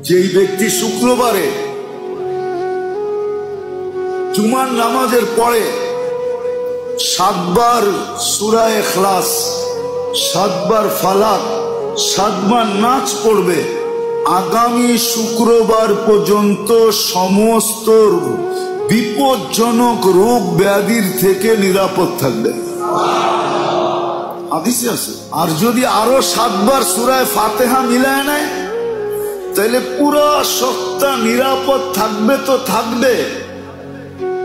যেই ব্যক্তি শুক্রবারে জুমার নামাজের পরে 7 বার সূরা ইখলাস, 7 বার ফালাক, 7 বার নাচ পড়বে, আগামী শুক্রবার পর্যন্ত সমস্ত বিপজ্জনক রোগ ব্যাধির থেকে নিরাপদ থাকবে। হাদিসে আছে। আর যদি আরো 7 বার সূরা ফাতিহা মিলায় নেয় তাহলে পুরো সপ্তাহ নিরাপদ থাকবে। তো থাকবে,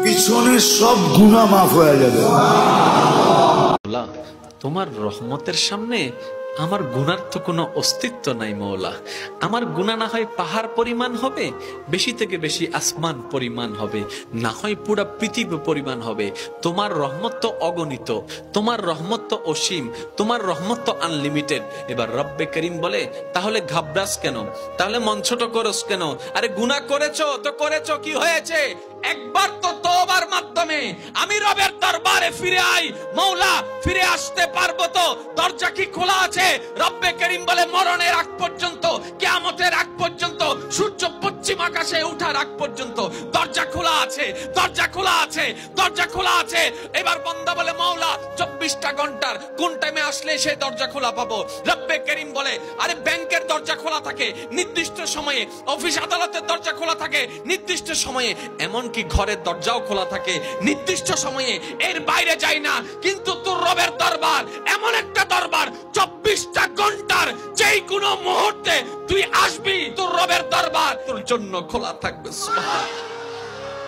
পিছনের সব গুনাহ মাফ হয়ে যাবে। তোমার রহমতের সামনে আমার গুনার তো কোনো অস্তিত্ব নাই মওলা। আমার গুনাহ না হয় পাহাড় পরিমাণ হবে, বেশি থেকে বেশি আসমান পরিমাণ হবে, না হয় পুরা পৃথিবী পরিমাণ হবে। তোমার রহমত তো অগণিত, তোমার রহমত তো অসীম, তোমার রহমত তো আনলিমিটেড। এবার রব্বে করিম বলে, তাহলে ঘাবড়াস কেন, তাহলে মন ছোট করস কেন? আরে গুনাহ করেছো তো করেছো, কি হয়েছে? একবার তো তওবার মাধ্যমে আমি রবের দরবারে ফিরে আই। মওলা ফিরে আসতে পারবো তো? দরজা কি খোলা আছে? রব্বে করিম বলে, মরণের আগ পর্যন্ত, কিয়ামতের আগ পর্যন্ত, সূর্য পশ্চিম আকাশে ওঠার আগ পর্যন্ত দরজা খোলা আছে, দরজা খোলা আছে, দরজা খোলা আছে। এবার বান্দা বলে, মওলা 24টা ঘন্টার কোন টাইমে আসলে সেই দরজা খোলা পাবো? রব্বে করিম বলে, আরে ব্যাংকের দরজা খোলা থাকে নির্দিষ্ট সময়ে, অফিস আদালতের দরজা খোলা থাকে নির্দিষ্ট সময়ে, এমনকি ঘরের দরজাও খোলা থাকে নির্দিষ্ট সময়ে, এর বাইরে যাই না। কিন্তু তোর রবের দরবার এমন একটা দরবার, 24টা ঘন্টার যেই কোনো মুহূর্তে তুই আসবি, তোর রবের দরবার তোর জন্য খোলা থাকবে। সুবহানাল্লাহ।